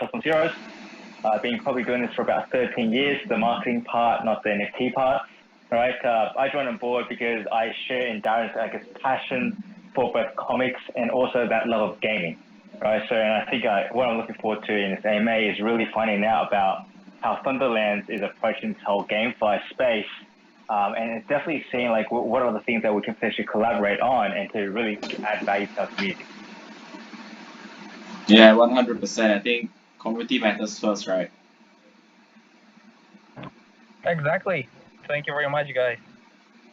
started from zeros. I've been probably doing this for about 13 years, the marketing part, not the NFT part. Right? I joined on board because I share in Darren's, I guess, passion for both comics and also that love of gaming. Right? So, and I think what I'm looking forward to in this AMA is really finding out about how Thunderlands is approaching this whole GameFi space. And it's definitely seeing like what are the things that we can potentially collaborate on and to really add value to our community. Yeah, 100%. I think community matters first, right? Exactly. Thank you very much, guys.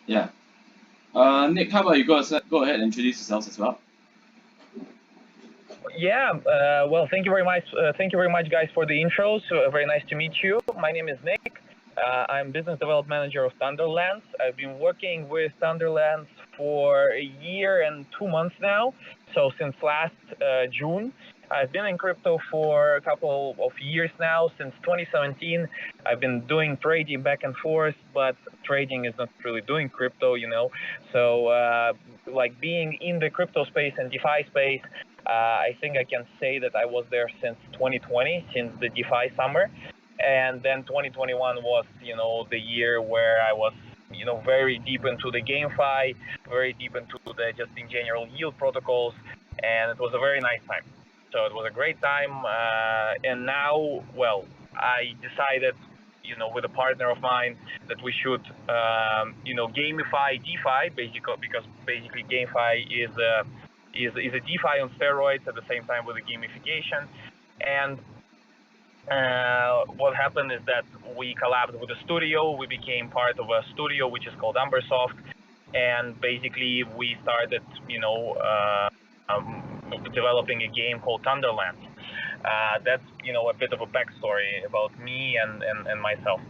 Yeah. Nick, how about you go ahead and introduce yourselves as well? Yeah, well, thank you very much. Thank you very much, guys, for the intros. Very nice to meet you. My name is Nick. I'm business development manager of Thunderlands. I've been working with Thunderlands for a year and 2 months now. So since last June, I've been in crypto for a couple of years now. Since 2017, I've been doing trading back and forth, but trading is not really doing crypto, you know. So like being in the crypto space and DeFi space, I think I can say that I was there since 2020, since the DeFi summer. And then 2021 was, you know, the year where I was, you know, very deep into the GameFi, very deep into the just in general yield protocols. And it was a very nice time. So it was a great time. And now, well, I decided, you know, with a partner of mine that we should, you know, gamify DeFi, basically, because basically GameFi is a DeFi on steroids at the same time with the gamification. And what happened is that we collabed with a studio. We became part of a studio which is called Umbersoft, and basically we started, you know, developing a game called Thunderlands. That's, you know, a bit of a backstory about me and myself.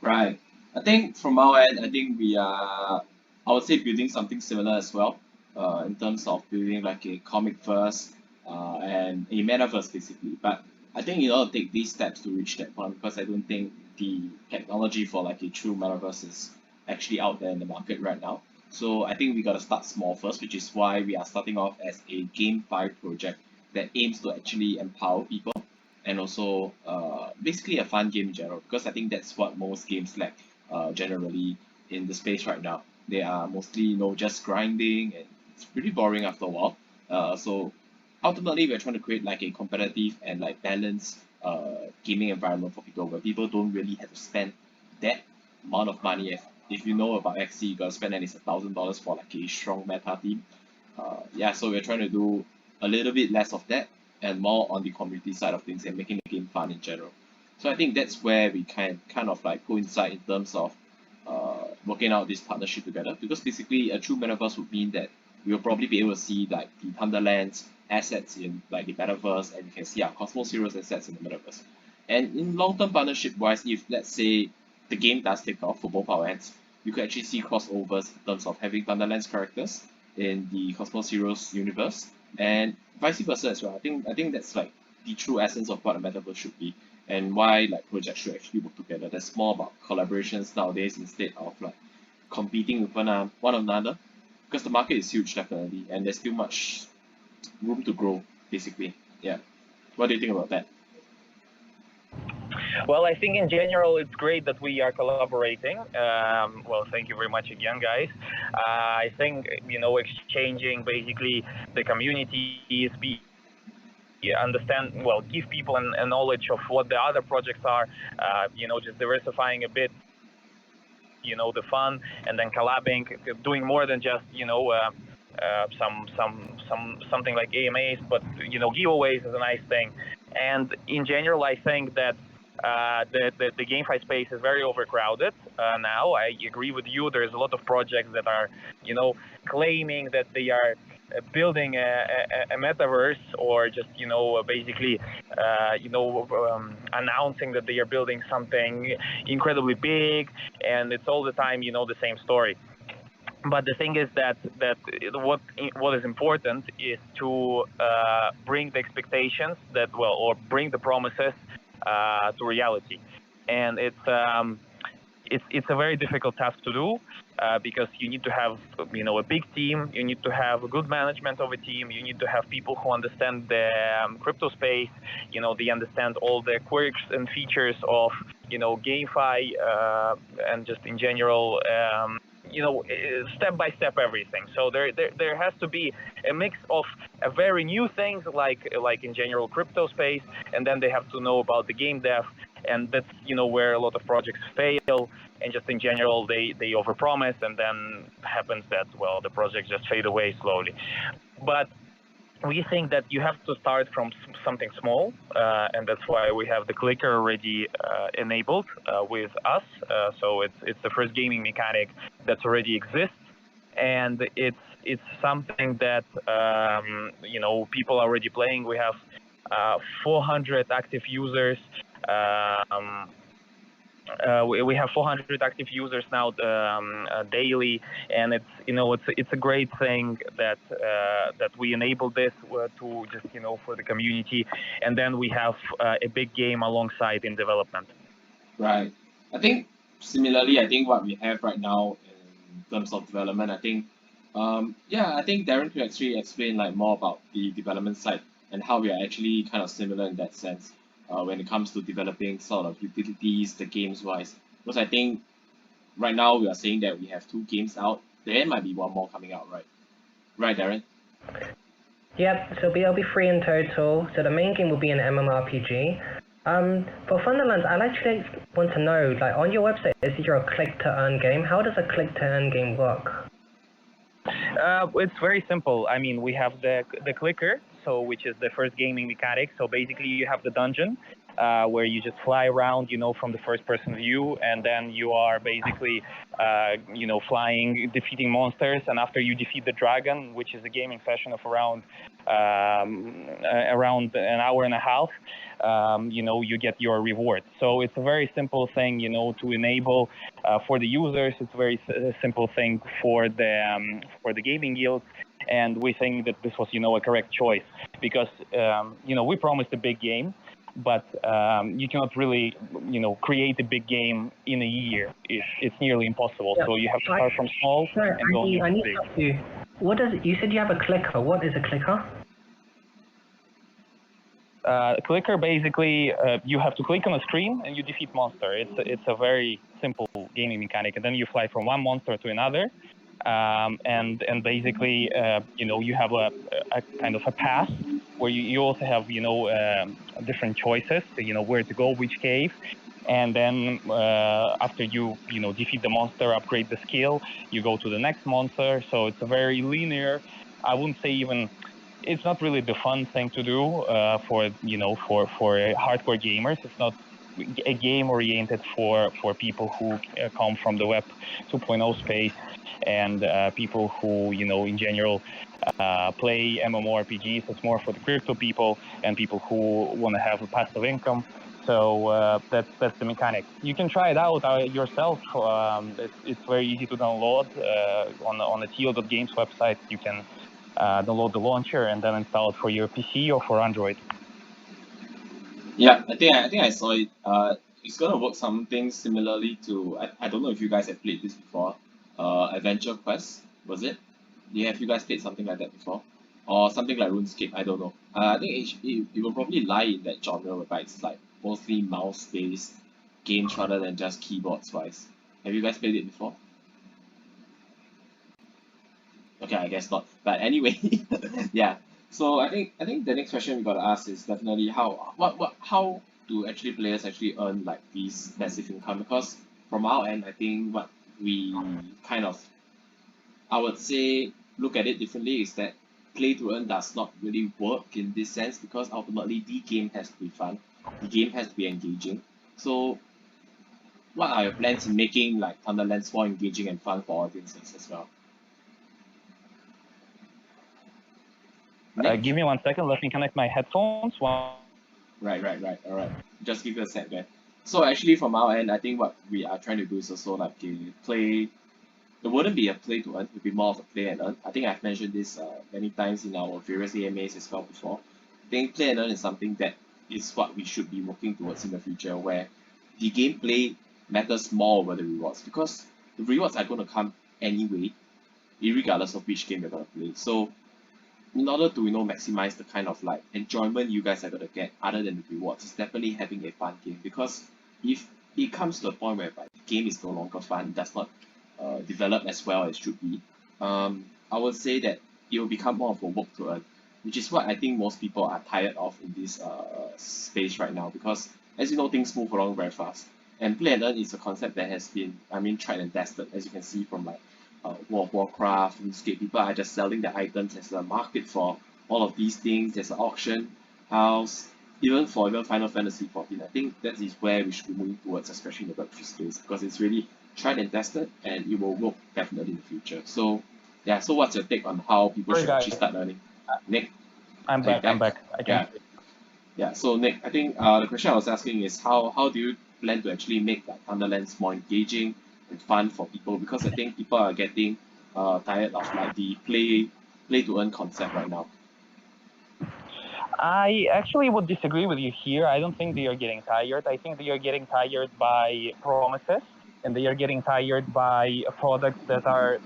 Right. I think from our end, I think we are, I would say, building something similar as well, in terms of building like a comic first, and a metaverse basically. But I think you ought to take these steps to reach that point because I don't think the technology for like a true metaverse is actually out there in the market right now. So I think we got to start small first, which is why we are starting off as a GameFi project that aims to actually empower people and also basically a fun game in general because I think that's what most games lack generally in the space right now. They are mostly, you know, just grinding and it's pretty boring after a while. So ultimately we're trying to create like a competitive and like balanced gaming environment for people where people don't really have to spend that amount of money. If you know about XC, you gotta spend at least $1,000 for like a strong meta team. Yeah, so we're trying to do a little bit less of that and more on the community side of things and making the game fun in general. So I think that's where we kind of like coincide in terms of working out this partnership together because basically a true metaverse would mean that we'll probably be able to see like the Thunderlands assets in like the metaverse and you can see our Cosmos Heroes assets in the metaverse. And in long-term partnership wise, if let's say the game does take off for both our ends, you could actually see crossovers in terms of having Thunderlands characters in the Cosmos Heroes universe and vice versa as well. I think that's like the true essence of what a metaverse should be and why like projects should actually work together. That's more about collaborations nowadays instead of like competing with one another because the market is huge definitely and there's still much room to grow basically. Yeah. What do you think about that? Well, I think in general it's great that we are collaborating. Well, thank you very much again, guys. I think, you know, exchanging basically the community is understand, well, give people a knowledge of what the other projects are, you know, just diversifying a bit, you know, the fun, and then collabing, doing more than just, you know, something like AMAs, but, you know, giveaways is a nice thing. And in general, I think that the GameFi space is very overcrowded now. I agree with you. There's a lot of projects that are, you know, claiming that they are building a metaverse or just, you know, basically, you know, announcing that they are building something incredibly big, and it's all the time, you know, the same story. But the thing is that what is important is to bring the expectations that, well, or bring the promises to reality. And it's a very difficult task to do because you need to have a big team, you need to have a good management of a team, you need to have people who understand the crypto space, they understand all the quirks and features of Gamefi and just in general. Step by step everything. So there has to be a mix of a very new things like in general crypto space, and then they have to know about the game dev, and that's where a lot of projects fail, and just in general they overpromise, and then happens that the projects just fade away slowly. But we think that you have to start from something small, and that's why we have the clicker already enabled with us. So it's the first gaming mechanic that already exists, and it's something that people are already playing. We have 400 active users. We have 400 active users now daily, and it's a great thing that we enabled this to just for the community, and then we have a big game alongside in development. Right. I think similarly, I think what we have right now in terms of development, I think I think Darren could actually explain like more about the development side and how we are actually kind of similar in that sense when it comes to developing sort of utilities, the games wise. Because I think right now we are saying that we have 2 games out. There might be one more coming out, right? Right, Darren? Yep, so it'll be 3 in total. So the main game will be an MMORPG. For Thunderlands, I'd actually want to know, like on your website, is it your click to earn game? How does a click to earn game work? It's very simple. I mean, we have the clicker, which is the first gaming mechanic. So basically, you have the dungeon where you just fly around, from the first-person view, and then you are basically, flying, defeating monsters. And after you defeat the dragon, which is a gaming session of around an hour and a half, you get your reward. So it's a very simple thing, to enable for the users. It's a very simple thing for the gaming guilds. And we think that this was, a correct choice because, we promised a big game, but you cannot really, create a big game in a year. It's nearly impossible. Yeah. So you have to start from small and go big. You said you have a clicker. What is a clicker? Clicker, basically, you have to click on a screen and you defeat monster. It's a very simple gaming mechanic, and then you fly from one monster to another. And basically, you have a kind of a path where you also have, different choices, where to go, which cave. And then after you defeat the monster, upgrade the skill, you go to the next monster. So it's a very linear, I wouldn't say even, it's not really the fun thing to do for hardcore gamers. It's not a game oriented for people who come from the Web 2.0 space and people who in general play MMORPGs. It's more for the crypto people and people who want to have a passive income. So that's the mechanic. You can try it out yourself. It's very easy to download on the TO.games website. You can download the launcher and then install it for your PC or for Android. Yeah, I think I saw it. It's gonna work something similarly to I don't know if you guys have played this before. Adventure Quest, was it? Have you guys played something like that before? Or something like RuneScape, I don't know. I think it will probably lie in that genre whereby it's like mostly mouse-based games rather than just keyboards-wise. Have you guys played it before? Okay, I guess not. But anyway, yeah. So I think the next question we gotta ask is definitely how do actually players actually earn like these passive income? Because from our end, I think what we kind of, I would say, look at it differently is that play to earn does not really work in this sense because ultimately the game has to be fun, the game has to be engaging. So what are your plans in making like Thunderlands more engaging and fun for audiences as well? Give me 1 second. Let me connect my headphones. Right. All right. Just give it a sec there. So actually, from our end, I think what we are trying to do is also like a play. It wouldn't be a play to earn. It would be more of a play and earn. I think I've mentioned this many times in our various AMAs as well before. I think play and earn is something that is what we should be working towards in the future, where the gameplay matters more over the rewards, because the rewards are going to come anyway, irregardless of which game you're going to play. So in order to maximize the kind of like enjoyment you guys are going to get other than the rewards, it's definitely having a fun game. Because if it comes to a point whereby the game is no longer fun, does not develop as well as should be, I would say that it will become more of a work to earn, which is what I think most people are tired of in this space right now. Because as you know, things move along very fast, and play and earn is a concept that has been, tried and tested, as you can see from like World of Warcraft, RuneScape. People are just selling their items. There's a market for all of these things. There's an auction house, even for Final Fantasy 14. I think that is where we should be moving towards, especially in the Web3 space, because it's really tried and tested, and it will work definitely in the future. So yeah, so what's your take on how people should actually start learning? Nick? I'm back. I can. Yeah. So Nick, I think the question I was asking is how do you plan to actually make like Thunderlands more engaging and fun for people? Because I think people are getting tired of like the play to earn concept right now. I actually would disagree with you here. I don't think they are getting tired. I think they are getting tired by promises, and they are getting tired by products that are,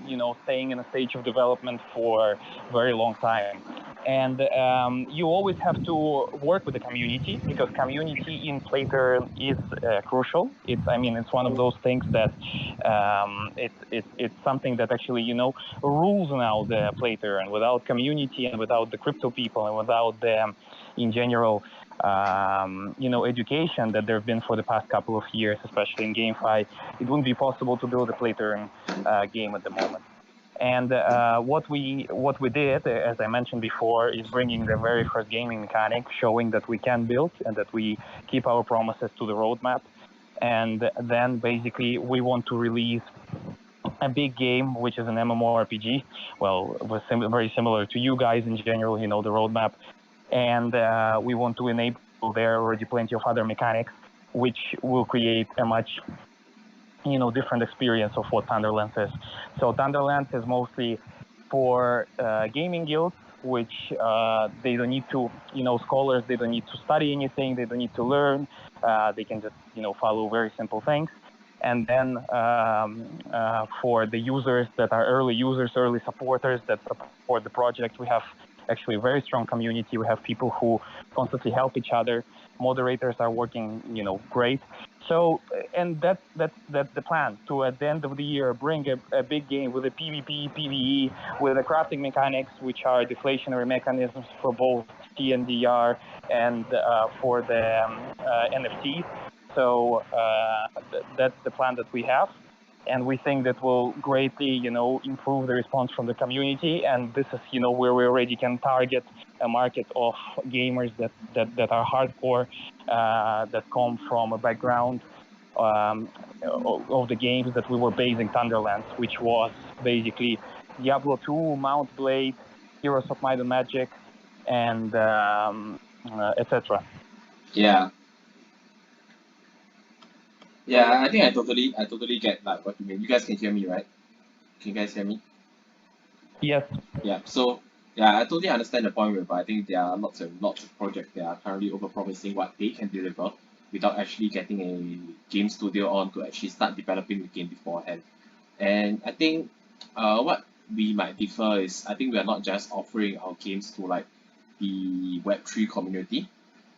staying in a stage of development for a very long time. And you always have to work with the community, because community in Playter is crucial. It's one of those things that it's something that actually, rules now the Playter. And without community, and without the crypto people, and without the, in general, education that there have been for the past couple of years, especially in Gamefi, it wouldn't be possible to build a Playter game at the moment. And what we did, as I mentioned before, is bringing the very first gaming mechanic, showing that we can build and that we keep our promises to the roadmap. And then basically we want to release a big game, which is an MMORPG. Well, it was very similar to you guys in general, the roadmap. And we want to enable there already plenty of other mechanics, which will create a much different experience of what Thunderlands is. So Thunderlands is mostly for gaming guilds, which they don't need to, scholars, they don't need to study anything, they don't need to learn, they can just, follow very simple things. And then for the users that are early users, early supporters that support the project, we have actually a very strong community. We have people who constantly help each other. Moderators are working, great. So, and that's the plan, to at the end of the year bring a big game with a PvP, PvE, with the crafting mechanics, which are deflationary mechanisms for both T and DR, and for the NFT. So that's the plan that we have. And we think that will greatly, improve the response from the community. And this is, where we already can target a market of gamers that are hardcore, that come from a background of the games that we were basing Thunderlands, which was basically Diablo 2, Mount Blade, Heroes of Might and Magic, and etc. Yeah. Yeah, I think I totally get like what you mean. You guys can hear me, right? Can you guys hear me? Yes. Yeah. So yeah, I totally understand the point whereby I think there are lots of projects that are currently overpromising what they can deliver without actually getting a game studio on to actually start developing the game beforehand. And I think what we might differ is, I think we are not just offering our games to like the Web3 community.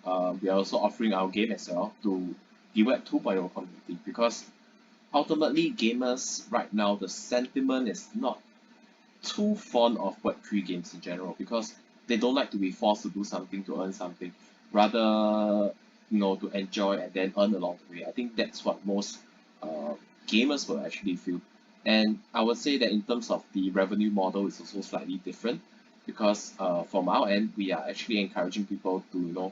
We are also offering our game as well to the Web 2.0 community, because ultimately gamers right now, the sentiment is not too fond of Web3 games in general, because they don't like to be forced to do something to earn something, rather to enjoy and then earn along the way. I think that's what most gamers will actually feel. And I would say that in terms of the revenue model, it's also slightly different, because from our end, we are actually encouraging people to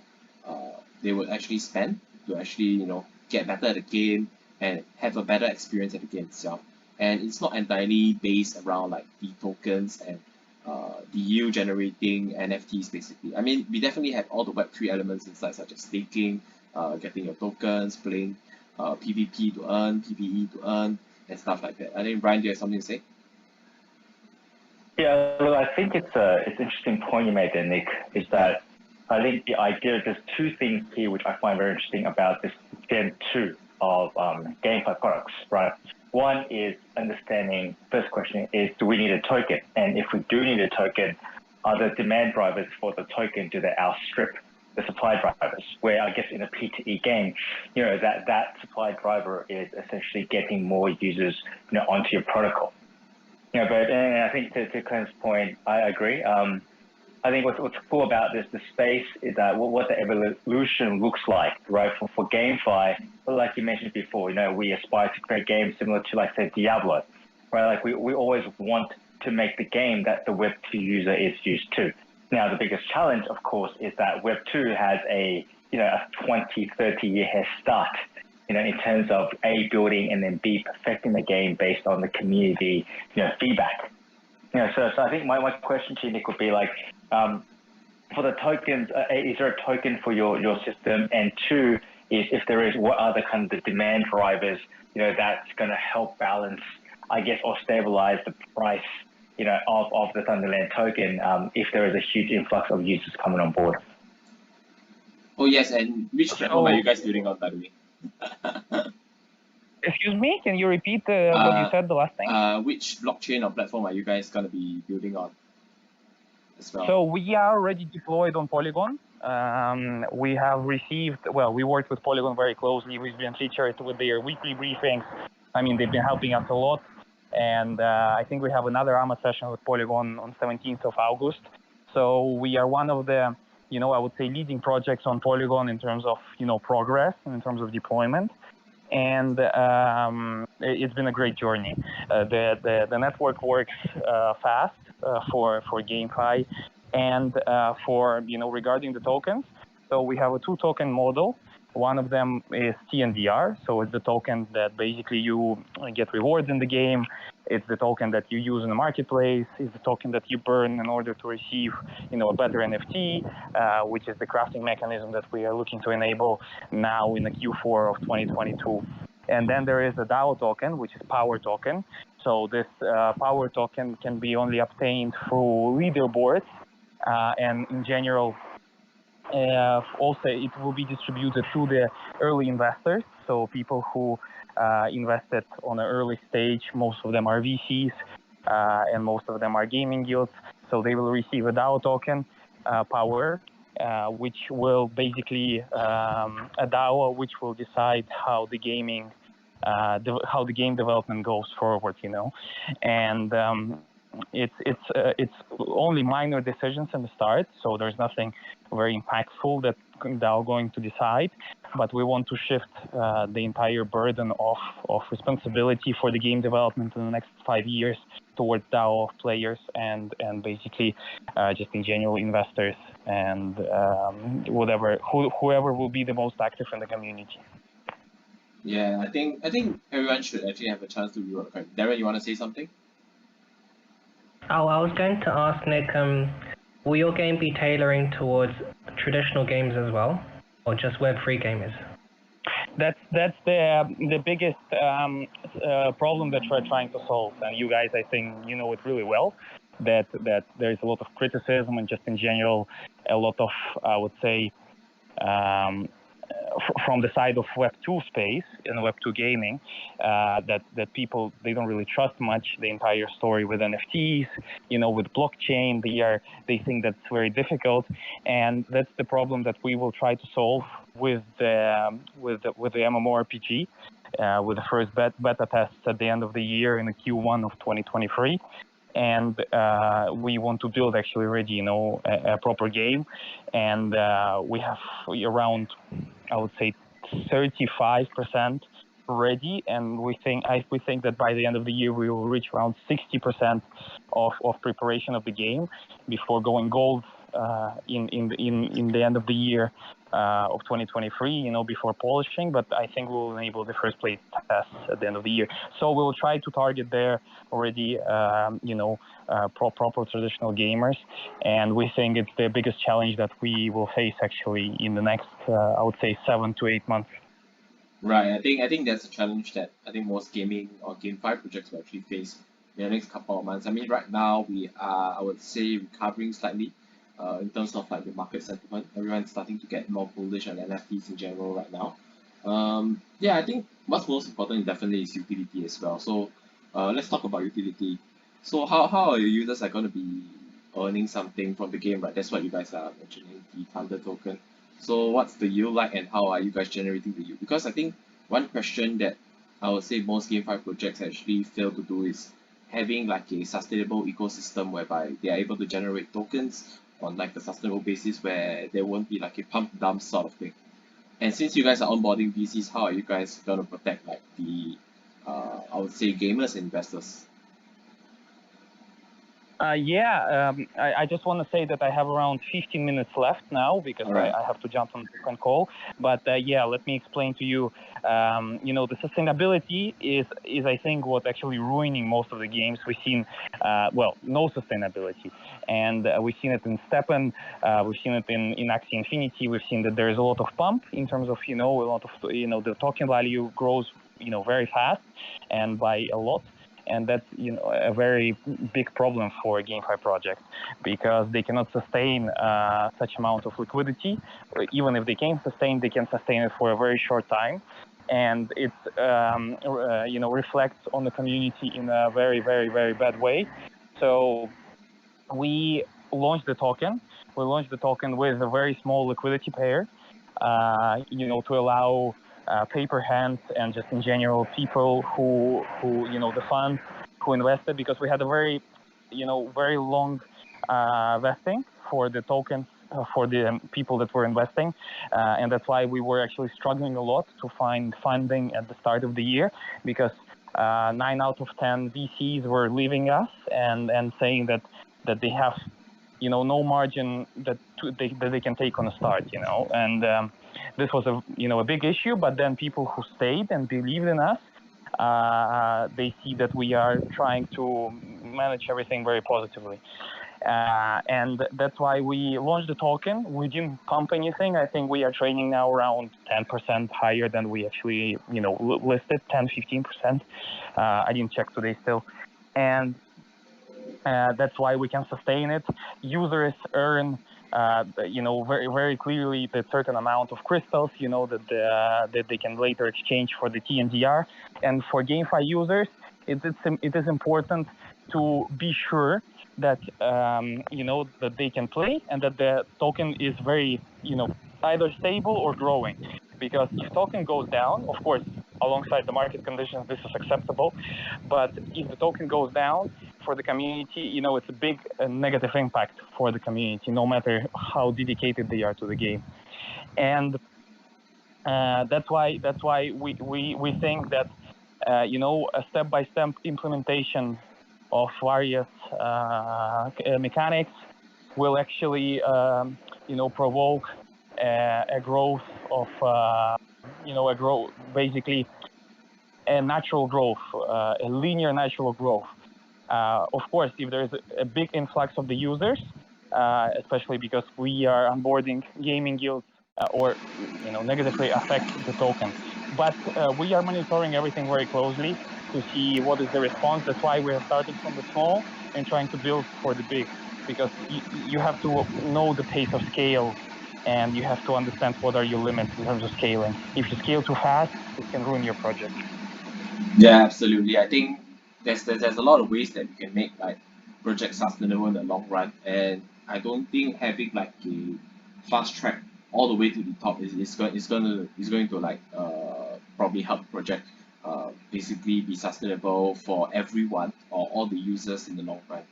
they will actually spend to actually get better at the game and have a better experience at the game itself. And it's not entirely based around like the tokens and the yield generating NFTs basically. I mean, we definitely have all the Web3 elements inside, such as staking, getting your tokens, playing PvP to earn, PvE to earn, and stuff like that. I think Brian, do you have something to say? Yeah, well, I think it's an interesting point you made there, Nick, is that I think the idea, there's two things here which I find very interesting about this Gen 2, of GameFi products, right? One is understanding, first question is, do we need a token? And if we do need a token, are the demand drivers for the token, do they outstrip the supply drivers? Where I guess in a P2E game, that supply driver is essentially getting more users, onto your protocol. But and I think to Clint's point, I agree. I think what's cool about the space is that what the evolution looks like, right? For GameFi, like you mentioned before, we aspire to create games similar to, like, say, Diablo, right? Like we always want to make the game that the Web2 user is used to. Now, the biggest challenge, of course, is that Web2 has a 20, 30-year head start, in terms of A, building, and then B, perfecting the game based on the community, feedback. So I think my question to you, Nick, would be like, for the tokens, is there a token for your system? And two, is if there is, what are the kind of the demand drivers, that's going to help balance, I guess, or stabilize the price, of the Thunderland token, if there is a huge influx of users coming on board. Oh yes, and which platform are you guys building on, by the way? Excuse me, can you repeat what you said the last thing? Which blockchain or platform are you guys going to be building on as well? So we are already deployed on Polygon. We have received, we worked with Polygon very closely. We've been featured with their weekly briefings. I mean, they've been helping us a lot. And I think we have another AMA session with Polygon on 17th of August. So we are one of the, I would say, leading projects on Polygon in terms of, progress and in terms of deployment. And it's been a great journey. The network works fast for GameFi, and for regarding the tokens. So we have a 2-token model. One of them is TNDR, so it's the token that basically you get rewards in the game. It's the token that you use in the marketplace. It's the token that you burn in order to receive, a better NFT, which is the crafting mechanism that we are looking to enable now in the Q4 of 2022. And then there is a DAO token, which is power token. So this power token can be only obtained through leaderboards, and in general, also it will be distributed to the early investors, so people who invested on an early stage. Most of them are VCs, and most of them are gaming guilds, so they will receive a DAO token, power, which will basically a DAO which will decide how the game development goes forward, and it's only minor decisions in the start, so there's nothing very impactful that DAO going to decide, but we want to shift the entire burden of responsibility for the game development in the next 5 years towards DAO players and basically just in general investors and whoever will be the most active in the community. Yeah, I think everyone should actually have a chance to rework. Right? Darren, you want to say something? Oh, I was going to ask Nick, will your game be tailoring towards traditional games as well, or just Web3 gamers? That's the biggest problem that we're trying to solve, and you guys, I think, you know it really well. That there's a lot of criticism and just in general a lot of, I would say, from the side of Web2 space and Web2 gaming, that people, they don't really trust much the entire story with NFTs, with blockchain. They think that's very difficult, and that's the problem that we will try to solve with the MMORPG, with the first beta tests at the end of the year in the Q1 of 2023. And we want to build actually already, a proper game, and we have around, I would say, 35% ready, and we think that by the end of the year we will reach around 60% of preparation of the game before going gold in the end of the year of 2023, before polishing. But I think we will enable the first play tests at the end of the year. So we will try to target there already, proper traditional gamers. And we think it's the biggest challenge that we will face actually in the next, I would say, 7 to 8 months. Right. I think that's a challenge that I think most gaming or GameFi projects will actually face in the next couple of months. I mean, right now we are, I would say, recovering slightly. In terms of like the market sentiment, everyone's starting to get more bullish on NFTs in general right now. Yeah, I think what's most important definitely is utility as well. So let's talk about utility. So how are your users are going to be earning something from the game, right? That's what you guys are mentioning, the Thunder token. So what's the yield like and how are you guys generating the yield? Because I think one question that I would say most GameFi projects actually fail to do is having like a sustainable ecosystem whereby they are able to generate tokens on like a sustainable basis where there won't be like a pump dump sort of thing. And since you guys are onboarding VCs, how are you guys gonna protect like the I would say gamers and investors? I just want to say that I have around 15 minutes left now because All right. I have to jump on a different call. But yeah, let me explain to you. The sustainability is I think what actually ruining most of the games. We've seen, no sustainability, and we've seen it in Steppen, we've seen it in Axie Infinity. We've seen that there is a lot of pump in terms of a lot of the token value grows very fast and by a lot. And that's a very big problem for GameFi projects because they cannot sustain such amount of liquidity. Even if they can sustain it for a very short time, and it reflects on the community in a very very very bad way. So we launched the token. We launched the token with a very small liquidity pair, to allow paper hands and just in general people who the funds who invested, because we had a very very long vesting for the tokens for the people that were investing, and that's why we were actually struggling a lot to find funding at the start of the year, because 9 out of 10 VCs were leaving us and saying that they have no margin that they can take on a start, and this was a big issue. But then people who stayed and believed in us, they see that we are trying to manage everything very positively, and that's why we launched the token. We didn't pump anything. I think we are trading now around 10% higher than we actually listed, 10-15%. I didn't check today still, and that's why we can sustain it. Users earn, very, very clearly the certain amount of crystals, that they can later exchange for the TNDR. And for GameFi users, it is important to be sure that, that they can play and that the token is very, either stable or growing. Because if token goes down, of course, alongside the market conditions, this is acceptable. But if the token goes down for the community, it's a big negative impact for the community, no matter how dedicated they are to the game. And that's why we think that a step-by-step implementation of various mechanics will actually provoke a growth of basically a natural growth, a linear natural growth. Of course, if there is a big influx of the users, especially because we are onboarding gaming guilds, or negatively affect the token. But we are monitoring everything very closely to see what is the response. That's why we are starting from the small and trying to build for the big, because you have to know the pace of scale, and you have to understand what are your limits in terms of scaling. If you scale too fast, it can ruin your project. Yeah, absolutely. I think there's a lot of ways that you can make like projects sustainable in the long run, and I don't think having like a fast track all the way to the top is going to like probably help the project basically be sustainable for everyone or all the users in the long run.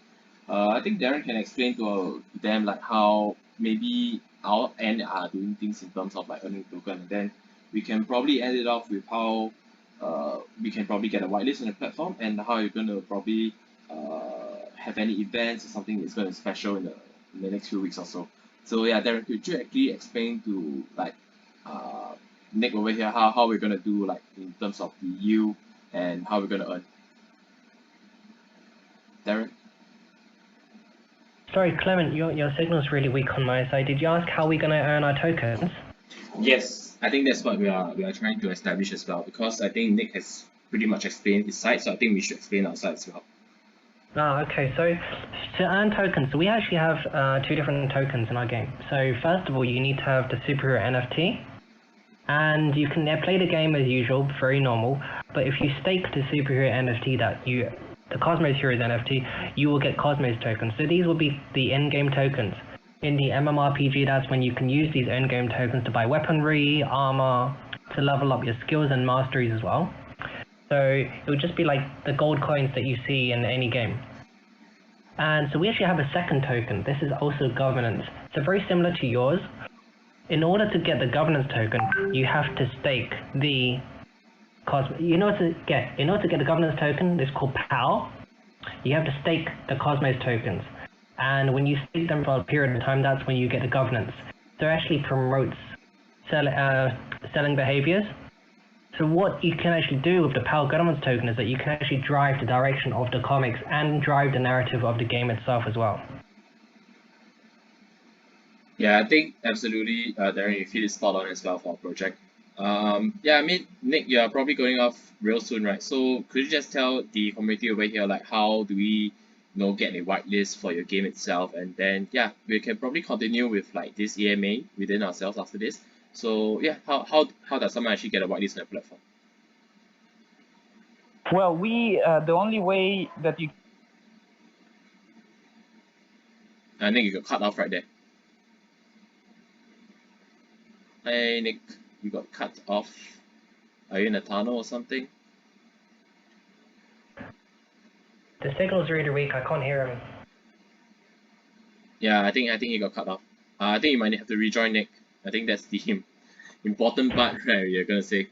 I think Darren can explain to them like how maybe our end are doing things in terms of like earning token, and then we can probably end it off with how we can probably get a whitelist on the platform and how you're going to probably have any events or something that's going to be special in the next few weeks or so. So yeah, Darren, could you actually explain to like Nick over here how we're going to do like in terms of the yield and how we're going to earn? Darren? Sorry, Clement, your signal's really weak on my side. Did you ask how we're going to earn our tokens? Yes, I think that's what we are trying to establish as well, because I think Nick has pretty much explained his side, so I think we should explain our side as well. Okay, so to earn tokens, so we actually have 2 different tokens in our game. So first of all, you need to have the superhero NFT, and you can play the game as usual, very normal. But if you stake the superhero NFT the Cosmos Heroes NFT, you will get Cosmos tokens. So these will be the in-game tokens. In the MMORPG, that's when you can use these in-game tokens to buy weaponry, armor, to level up your skills and masteries as well. So it would just be like the gold coins that you see in any game. And so we actually have a second token. This is also governance. So very similar to yours. In order to get the governance token, you have to stake the in order to get the governance token, it's called PAL. You have to stake the Cosmos tokens, and when you stake them for a period of time, that's when you get the governance. So it actually promotes selling behaviors. So what you can actually do with the PAL governance token is that you can actually drive the direction of the comics and drive the narrative of the game itself as well. Yeah, I think absolutely, Darren, you feel it's spot on as well for our project. Yeah, I mean, Nick, you are probably going off real soon, right? So could you just tell the community over here, like, how do we, get a whitelist for your game itself? And then, yeah, we can probably continue with like this EMA within ourselves after this. So yeah, how does someone actually get a whitelist on the platform? Well, the only way that you I think you got cut off right there. Hey Nick, you got cut off. Are you in a tunnel or something? The signal's really weak. I can't hear him. Yeah, I think he got cut off. I think you might have to rejoin, Nick. I think that's the important part, right? You're gonna say.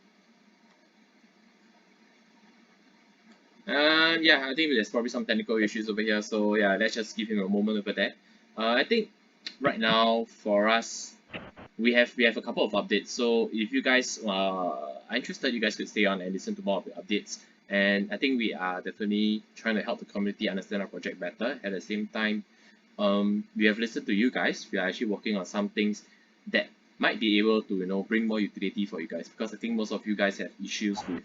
Yeah, I think there's probably some technical issues over here. So yeah, let's just give him a moment over there. I think right now for us, we have a couple of updates. So if you guys are interested, you guys could stay on and listen to more of the updates. And I think we are definitely trying to help the community understand our project better. At the same time, we have listened to you guys. We are actually working on some things that might be able to bring more utility for you guys, because I think most of you guys have issues with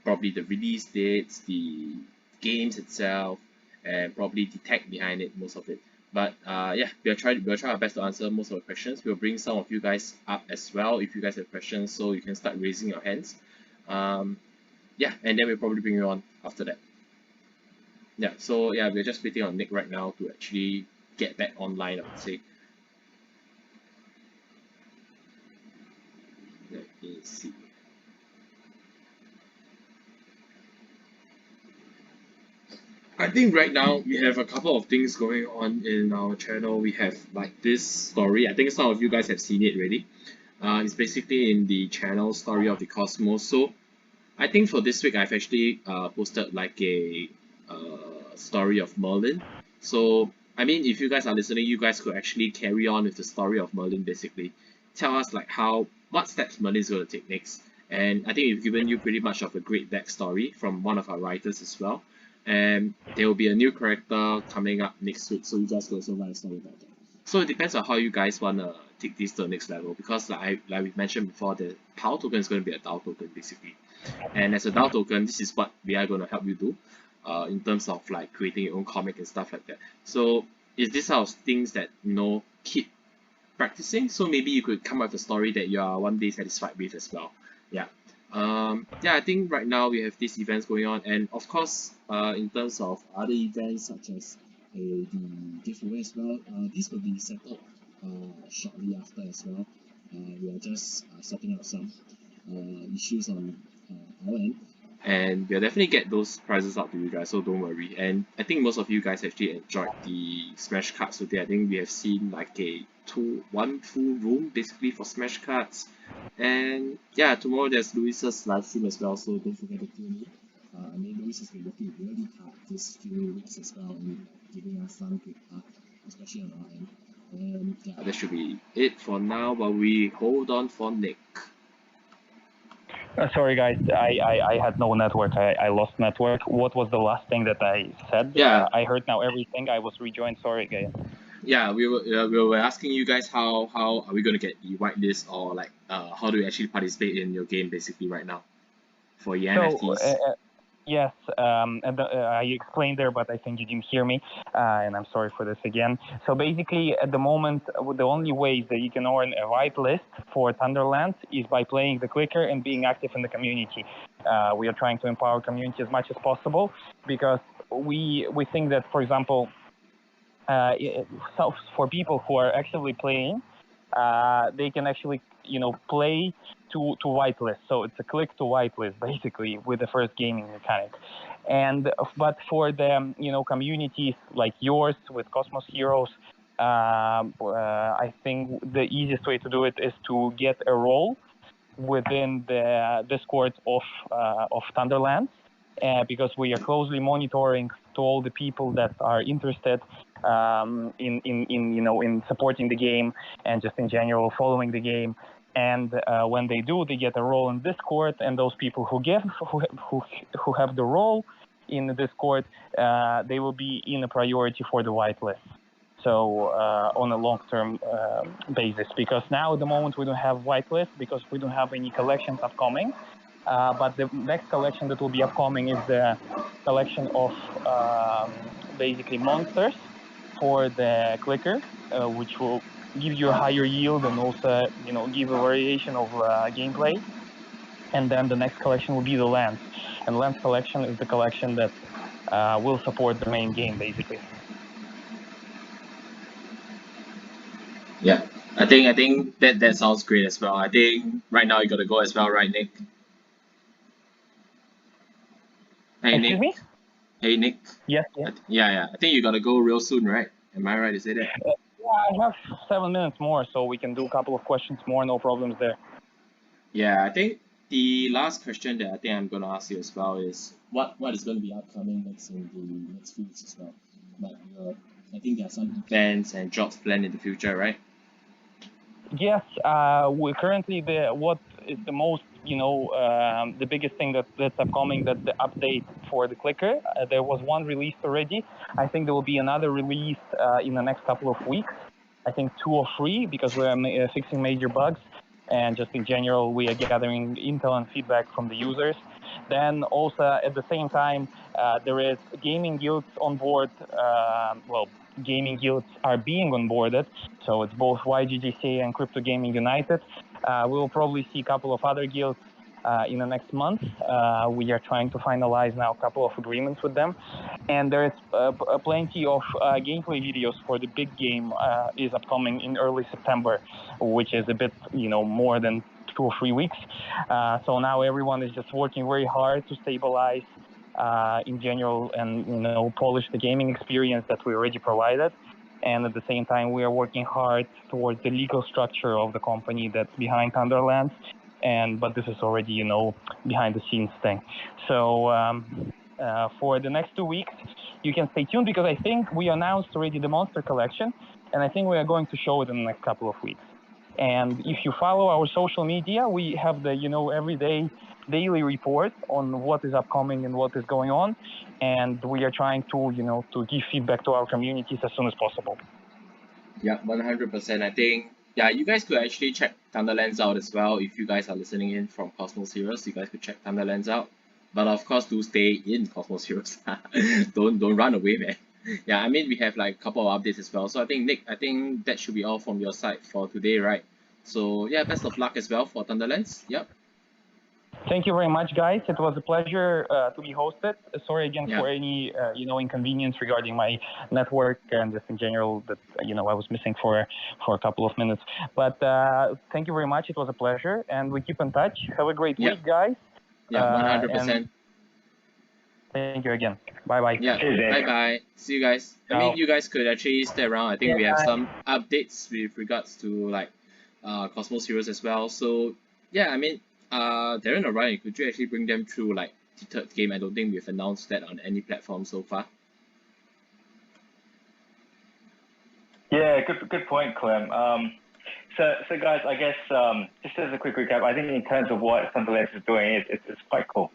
probably the release dates, the games itself, and probably the tech behind it, most of it. But yeah, we'll try our best to answer most of the questions. We'll bring some of you guys up as well if you guys have questions, so you can start raising your hands. Yeah, and then we'll probably bring you on after that. Yeah, so yeah, we're just waiting on Nick right now to actually get back online, I would say. Let me see. I think right now we have a couple of things going on in our channel. We have like this story. I think some of you guys have seen it already. It's basically in the channel Story of the Cosmos. So I think for this week I've actually posted like a story of Merlin. So I mean, if you guys are listening, you guys could actually carry on with the story of Merlin. Basically, tell us like what steps Merlin is going to take next. And I think we've given you pretty much of a great backstory from one of our writers as well. And there will be a new character coming up next week, so you guys can also write a story about that. So it depends on how you guys wanna take this to the next level, because like we mentioned before, the PAL token is going to be a DAO token basically. And as a DAO token, this is what we are going to help you do in terms of like creating your own comic and stuff like that. So it's this sort of things that keep practicing. So maybe you could come up with a story that you are one day satisfied with as well. Yeah. Yeah, I think right now we have these events going on, and of course, in terms of other events such as the giveaway as well, this will be settled shortly after as well. We are just sorting out some issues on our end, and we'll definitely get those prizes out to you guys, so don't worry. And I think most of you guys actually enjoyed the Smash cards today. I think we have seen like one full room basically for Smash cards. And yeah, tomorrow there's Luis's live stream as well, so don't forget to tune in. I mean, Luis has been working really hard this few weeks as well, and giving us some good art, especially on our end. And yeah, that should be it for now, while we hold on for Nick. Sorry guys, I had no network. I lost network. What was the last thing that I said? Yeah. I heard now everything. I was rejoined. Sorry again. Yeah, we were asking you guys how are we going to get the whitelist, or like how do we actually participate in your game basically right now for your NFTs. Yes, and I explained there, but I think you didn't hear me, and I'm sorry for this again. So basically, at the moment, the only ways that you can earn a whitelist for Thunderlands is by playing the clicker and being active in the community. We are trying to empower community as much as possible because we think that, for example, so for people who are actively playing, they can actually, play to whitelist. So it's a click to whitelist basically with the first gaming mechanic. But for the communities like yours with Cosmos Heroes, I think the easiest way to do it is to get a role within the Discord of Thunderlands. Because we are closely monitoring to all the people that are interested in supporting the game and just in general following the game. And when they do, they get a role in Discord, and those people who have the role in the Discord, they will be in a priority for the whitelist. So on a long-term basis, because now at the moment we don't have whitelist because we don't have any collections upcoming. But the next collection that will be upcoming is the collection of basically monsters for the clicker, which will give you a higher yield and also give a variation of gameplay. And then the next collection will be the lands, and lands collection is the collection that will support the main game basically. Yeah, I think that sounds great as well. I think right now you got to go as well, right, Nick? Hey, Excuse Nick. me? Hey, Nick. Yes. Yeah. I think you got to go real soon, right? Am I right to say that? Yeah, I have 7 minutes more, so we can do a couple of questions more. No problems there. Yeah, I think the last question that I think I'm going to ask you as well is what is going to be upcoming next in the next few weeks as well. Like, I think there are some events and jobs planned in the future, right? Yes, we currently what is the most the biggest thing that's upcoming, that the update for the clicker. There was one released already. I think there will be another release in the next couple of weeks. I think 2 or 3 because we are fixing major bugs, and just in general we are gathering intel and feedback from the users. Then also at the same time there is gaming guilds on board. Gaming guilds are being onboarded, so it's both YGGC and Crypto Gaming United. We will probably see a couple of other guilds in the next month. We are trying to finalize now a couple of agreements with them, and there is plenty of gameplay videos for the big game is upcoming in early September, which is a bit more than 2 or 3 weeks. So now everyone is just working very hard to stabilize in general and polish the gaming experience that we already provided. And at the same time, we are working hard towards the legal structure of the company that's behind Thunderlands. But this is already behind the scenes thing. So for the next 2 weeks, you can stay tuned because I think we announced already the monster collection, and I think we are going to show it in the next couple of weeks. And if you follow our social media, we have the everyday daily report on what is upcoming and what is going on, and we are trying to to give feedback to our communities as soon as possible. Yeah, 100%. I think you guys could actually check Thunderlands out as well. If you guys are listening in from Cosmos Heroes, you guys could check Thunderlands out. But of course, do stay in Cosmos Heroes. don't run away, man. Yeah, I mean we have like a couple of updates as well. So I think Nick, I think that should be all from your side for today, right? So yeah, best of luck as well for Thunderlands. Yep. Thank you very much, guys. It was a pleasure to be hosted. Sorry again for any inconvenience regarding my network and just in general that I was missing for a couple of minutes. But thank you very much. It was a pleasure, and we keep in touch. Have a great week, guys. Yeah, 100%. Thank you again. Bye bye. Yeah. Bye bye. See you guys. I mean, you guys could actually stay around. I think we have some updates with regards to like Cosmos Heroes as well. So yeah, I mean, Darren or Ryan, could you actually bring them through like the third game? I don't think we've announced that on any platform so far. Yeah, good point, Clem. So guys, I guess just as a quick recap, I think in terms of what Thunderlands is doing, it's quite cool,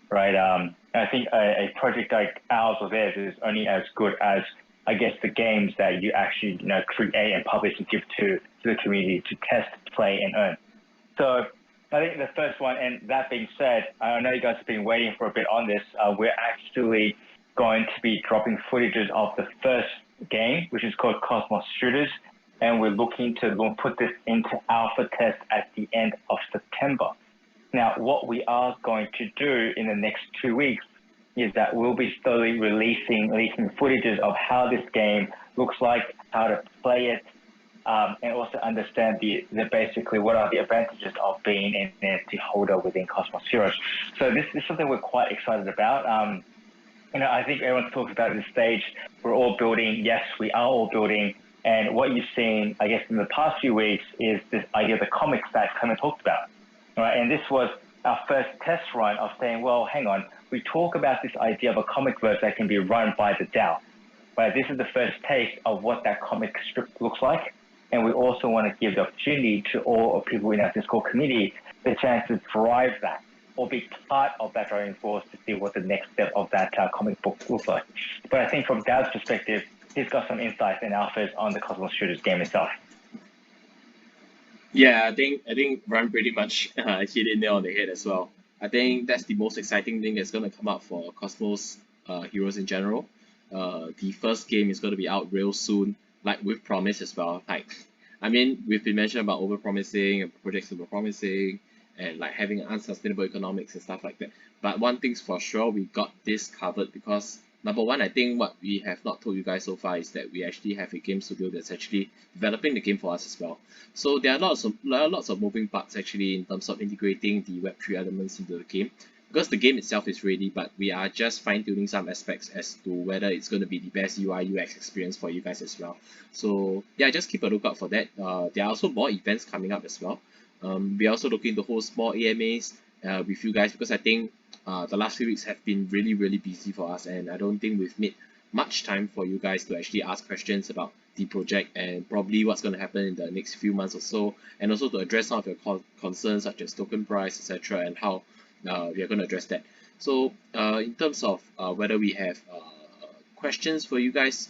right? I think a project like ours or theirs is only as good as, I guess, the games that you actually create and publish and give to the community to test, play, and earn. So I think the first one, and that being said, I know you guys have been waiting for a bit on this. We're actually going to be dropping footages of the first game, which is called Cosmos Shooters, and we're looking to put this into alpha test at the end of September. Now, what we are going to do in the next 2 weeks is that we'll be slowly leaking footages of how this game looks like, how to play it, and also understand the basically what are the advantages of being an NFT holder within Cosmos Heroes. So this is something we're quite excited about. I think everyone talks about at this stage, we're all building. Yes, we are all building. And what you've seen, I guess, in the past few weeks is this idea of the comics that Clement talked about. Right? And this was our first test run of saying, well, hang on, we talk about this idea of a comic verse that can be run by the DAO. Right? This is the first taste of what that comic strip looks like. And we also want to give the opportunity to all people in our Discord community the chance to drive that or be part of that driving force to see what the next step of that comic book looks like. But I think from Dad's perspective, he's got some insights and alphas on the Cosmos Shooters game itself. Yeah, I think Ryan pretty much hit it nail on the head as well. I think that's the most exciting thing that's going to come up for Cosmos Heroes in general. The first game is going to be out real soon, like we've promised as well. We've been mentioning about over-promising and projects over-promising and like having unsustainable economics and stuff like that. But one thing's for sure, we got this covered because number one, I think what we have not told you guys so far is that we actually have a game studio that's actually developing the game for us as well. So there are lots of moving parts actually in terms of integrating the Web3 elements into the game. Because the game itself is ready, but we are just fine-tuning some aspects as to whether it's going to be the best UI UX experience for you guys as well. So yeah, just keep a lookout for that. There are also more events coming up as well. We are also looking to host more AMAs with you guys because I think the last few weeks have been really, really busy for us, and I don't think we've made much time for you guys to actually ask questions about the project and probably what's going to happen in the next few months or so, and also to address some of your concerns such as token price, etc., and how we are going to address that. So in terms of whether we have questions for you guys,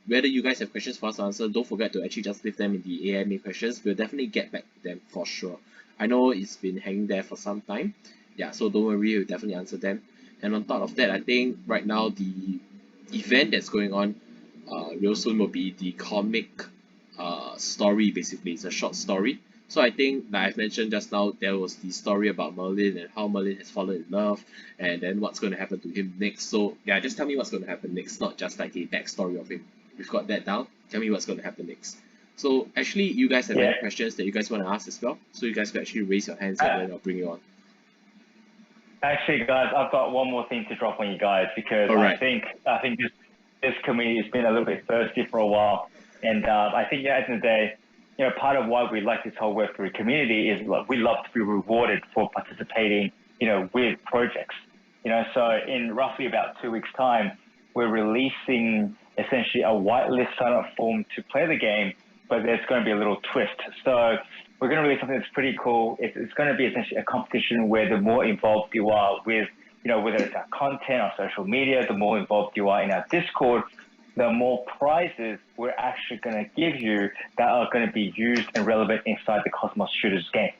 whether you guys have questions for us to answer, don't forget to actually just leave them in the AMA questions. We'll definitely get back to them for sure. I know it's been hanging there for some time. Yeah, so don't worry, we'll definitely answer them. And on top of that, I think right now the event that's going on real soon will be the comic story, basically. It's a short story. So I think, like I've mentioned just now, there was the story about Merlin and how Merlin has fallen in love and then what's going to happen to him next. So yeah, just tell me what's going to happen next, not just like a backstory of him. We've got that down. Tell me what's going to happen next. So actually, you guys have any questions that you guys want to ask as well? So you guys can actually raise your hands and then I'll bring you on. Actually, guys, I've got one more thing to drop on you guys because I think this community has been a little bit thirsty for a while, and I think at the end of the day, part of why we like this whole Web3 community is we love to be rewarded for participating, with projects. So in roughly about 2 weeks' time, we're releasing essentially a whitelist sign-up form to play the game, but there's going to be a little twist. So we're going to release something that's pretty cool. It's going to be essentially a competition where the more involved you are with, whether it's our content or social media, the more involved you are in our Discord, the more prizes we're actually going to give you that are going to be used and relevant inside the Cosmos Shooters game.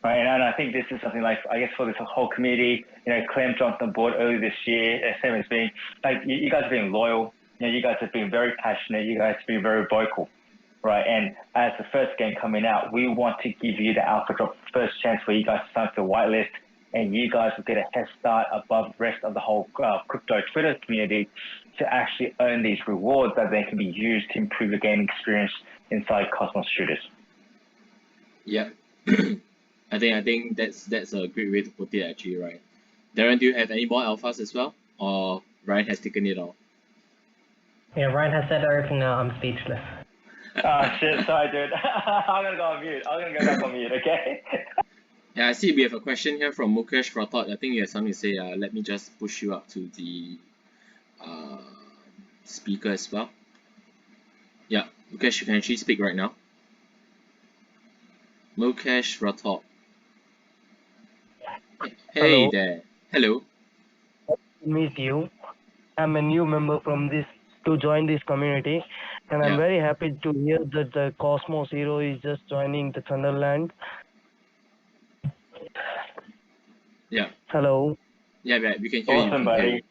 Right? And I think this is something like, I guess for this whole community, Clem jumped on board early this year. Same as being, like, you guys have been loyal. You guys have been very passionate. You guys have been very vocal. Right, and as the first game coming out, we want to give you the alpha drop first chance for you guys to sign up to the whitelist, and you guys will get a head start above the rest of the whole crypto Twitter community to actually earn these rewards that then can be used to improve the game experience inside Cosmos Shooters. Yeah, I think that's a great way to put it actually, right? Darren, do you have any more alphas as well, or Ryan has taken it all? Yeah, Ryan has said everything now. I'm speechless. Oh shit, sorry dude. I'm gonna go on mute. I'm gonna go back on mute, okay? Yeah, I see we have a question here from Mukesh Rathod. I think you have something to say. Let me just push you up to the speaker as well. Yeah, Mukesh, you can actually speak right now. Mukesh Rathod. Hey Hello. there. Hello. Meet you. I'm a new member to join this community, and I'm very happy to hear that the Cosmos Hero is just joining the Thunderlands. Yeah. Hello. Yeah, we can hear you. Awesome, Can hear you.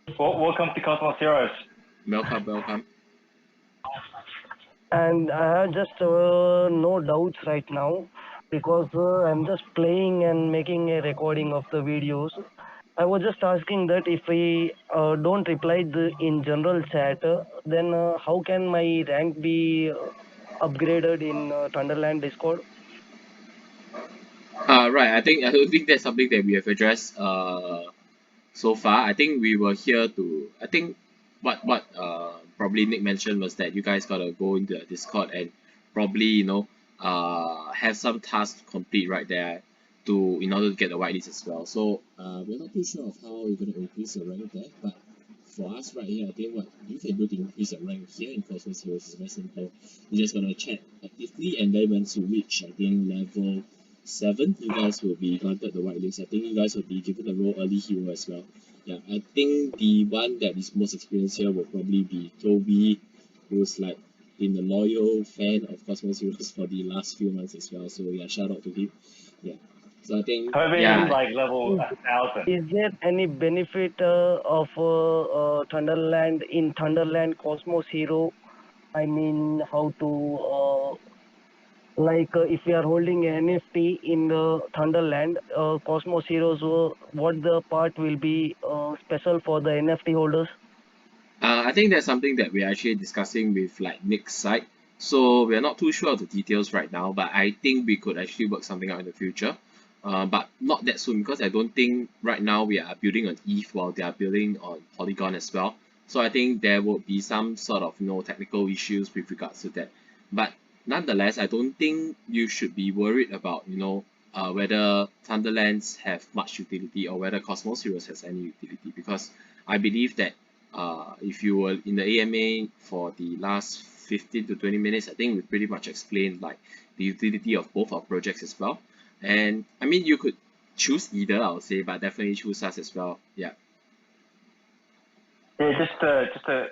buddy. Welcome to Cosmos Heroes. Welcome. And I have just no doubts right now because I'm just playing and making a recording of the videos. I was just asking that if we don't reply in general chat, then how can my rank be upgraded in Thunderland Discord? Right. I don't think that's something that we have addressed so far. I think we were here to. I think what probably Nick mentioned was that you guys gotta go into the Discord and probably have some tasks to complete right there to in order to get the whitelist as well. So we're not too sure of how we're gonna increase the rank there, but for us right here, I think what you can do to increase your rank here in Cosmos Heroes is very simple. You're just gonna chat actively, and then once you reach, I think, level 7, you guys will be granted the whitelist. I think you guys will be given the role early hero as well. Yeah, I think the one that is most experienced here will probably be Toby, who's like been a loyal fan of Cosmos Heroes for the last few months as well. So yeah, shout out to him. Yeah. So I think Toby is like level Is, 1,000. is there any benefit of Thunderland in Thunderland Cosmos Hero? I mean, how to if we are holding an NFT in the Thunderland Cosmos Heroes, what the part will be special for the NFT holders? I think that's something that we're actually discussing with like Nick's side. So we're not too sure of the details right now, but I think we could actually work something out in the future. But not that soon because I don't think right now we are building on ETH while they are building on Polygon as well. So I think there will be some sort of technical issues with regards to that. But nonetheless, I don't think you should be worried about whether Thunderlands have much utility or whether Cosmos Heroes has any utility because I believe that if you were in the AMA for the last 15 to 20 minutes, I think we pretty much explained like the utility of both our projects as well. And I mean, you could choose either, I would say, but definitely choose us as well. Yeah. Yeah,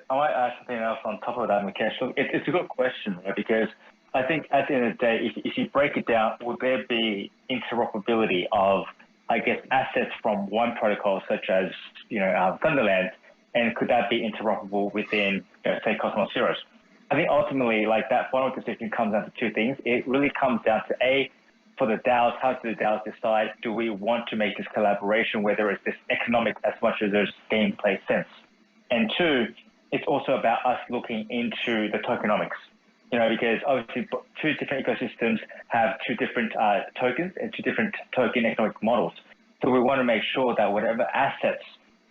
I might add something else on top of that, Mukesh. Look, it's a good question, right? Because I think at the end of the day, if you break it down, would there be interoperability of, I guess, assets from one protocol, such as, Thunderlands, and could that be interoperable within, say, Cosmos Heroes? I think ultimately, like that final decision comes down to two things. It really comes down to for the DAOs, how do the DAOs decide, do we want to make this collaboration, whether it's this economic as much as there's gameplay sense? And two, it's also about us looking into the tokenomics, because obviously two different ecosystems have two different tokens and two different token economic models. So we want to make sure that whatever assets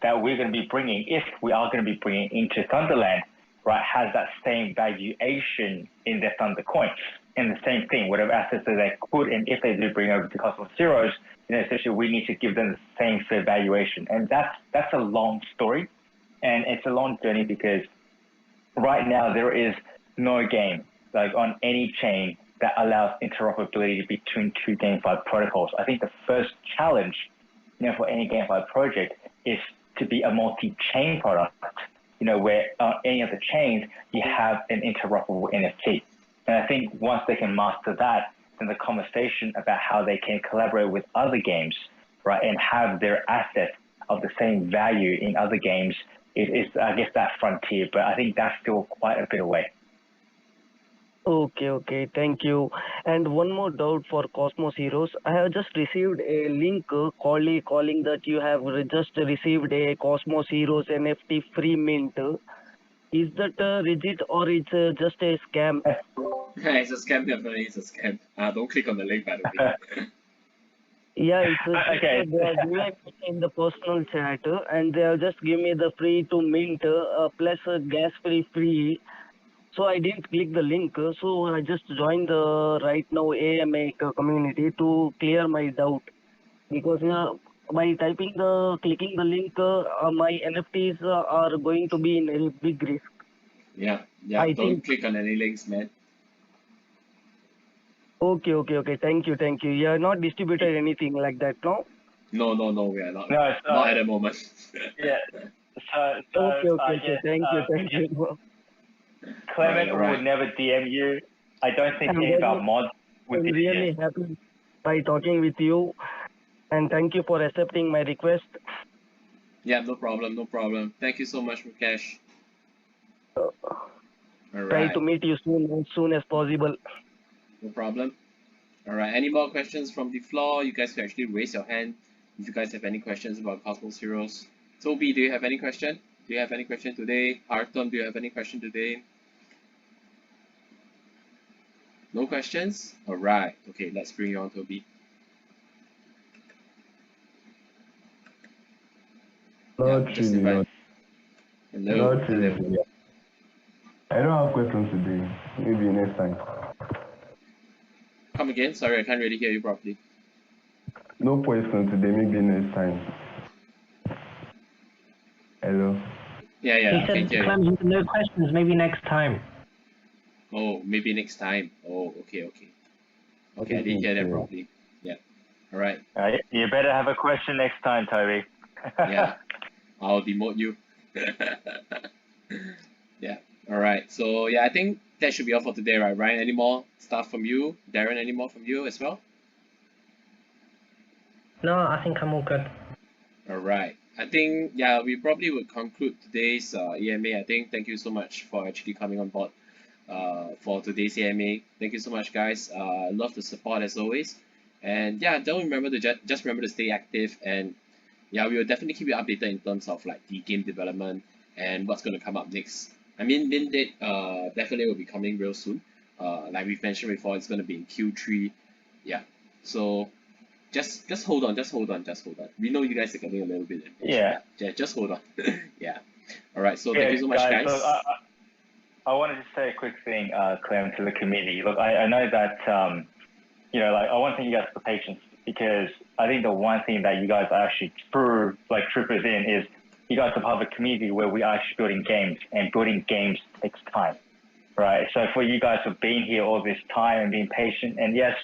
that we're going to be bringing, if we are going to be bringing into Thunderland, right, has that same valuation in their Thunder coin. And the same thing, whatever assets that they could, and if they do bring over to Cosmos Heroes, essentially we need to give them the same fair valuation. And that's a long story. And it's a long journey because right now there is no game like on any chain that allows interoperability between two GameFi protocols. I think the first challenge, for any GameFi project is to be a multi-chain product, where on any of the chains you have an interoperable NFT. And I think once they can master that, then the conversation about how they can collaborate with other games, right, and have their assets of the same value in other games is I guess, that frontier. But I think that's still quite a bit away. Okay, thank you. And one more doubt for Cosmos Heroes. I have just received a link calling that you have just received a Cosmos Heroes NFT free mint. Is that legit or it's just a scam? It's a scam, definitely. It's a scam. Don't click on the link, by the way. Yeah, it's Okay. they are giving it in the personal chat and they have just given me the free to mint plus gas free. So I didn't click the link. So I just joined the right now AMA community to clear my doubt because by clicking the link, my NFTs are going to be in a big risk. Yeah. I Don't think. click on any links, man. Okay. Thank you. You are not distributed anything like that, no? No, we are not. No, so, Not at the moment. yeah. So Okay. yes, Thank you. Clement Right. would never DM you. I don't think I'm any of our mods would I'm DM you. really happy by talking with you. And thank you for accepting my request. Yeah, no problem, no problem. Thank you so much, Mukesh. All Try right, to meet you soon as possible. no problem. All right, any more questions from the floor? You guys can actually raise your hand if you guys have any questions about Cosmos Heroes. Toby, do you have any question? Do you have any question today? Artem, do you have any question today? No questions? All right. Okay, let's bring you on, Toby. Not Just really. invite. Hello. Not really. I don't have questions today. Maybe next time. Come again? Sorry, I can't really hear you properly. No questions today. Maybe next time. Hello. Yeah, He I can said, hear you. Clem, no questions, maybe next time. Oh, maybe next time. Oh, okay. Okay, I didn't hear that properly. Yeah. All right. You better have a question next time, Toby. Yeah. I'll demote you. Yeah. All right. So yeah, I think that should be all for today, right? Ryan, any more stuff from you? Darren, any more from you as well? No, I think I'm all good. All right. I think yeah, we probably would conclude today's EMA. I think thank you so much for actually coming on board for today's EMA. Thank you so much, guys. Love the support as always. And yeah, don't remember to just remember to stay active, and yeah, we will definitely keep you updated in terms of like the game development and what's going to come up next. I mean, mint date definitely will be coming real soon. Like we've mentioned before, it's going to be in Q3. Yeah. So just hold on. We know you guys are getting a little bit impatient. Yeah, just hold on. Yeah. All right. So thank you so much, guys. Look, I wanted to say a quick thing, Clem, to the community. Look, I know that like I want to thank you guys for patience, because I think the one thing that you guys are actually troopers in is you guys are part of a community where we are actually building games, and building games takes time, right? So for you guys for being here all this time and being patient, and yes,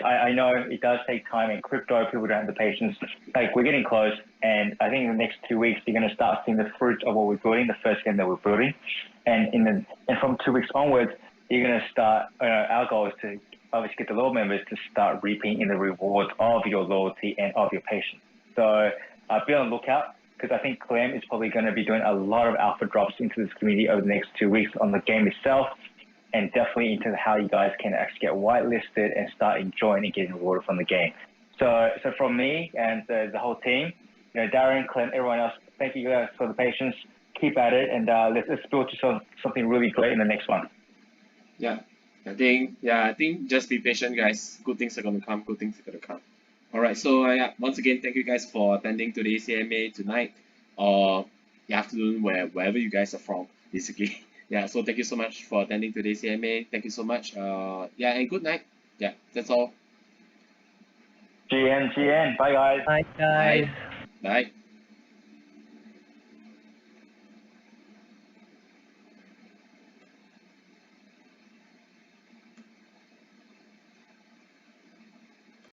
I know it does take time, and crypto, people don't have the patience. Like, we're getting close, and I think in the next 2 weeks, you're going to start seeing the fruits of what we're building, the first game that we're building. And from 2 weeks onwards, you're going to start, our goal is to obviously get the loyal members to start reaping in the rewards of your loyalty and of your patience. So be on the lookout, because I think Clem is probably going to be doing a lot of alpha drops into this community over the next 2 weeks on the game itself, and definitely into how you guys can actually get whitelisted and start enjoying and getting rewarded from the game. So from me and the whole team, Darren, Clem, everyone else, thank you guys for the patience. Keep at it, and let's build to something really great in the next one. Yeah. I think just be patient, guys. Good things are going to come. All right. So yeah, once again, thank you guys for attending today's AMA tonight or the afternoon, wherever you guys are from, basically. Yeah. So thank you so much for attending today's AMA. Thank you so much. Yeah, and good night. Yeah, that's all. GN. Bye, guys. Bye, guys. Bye.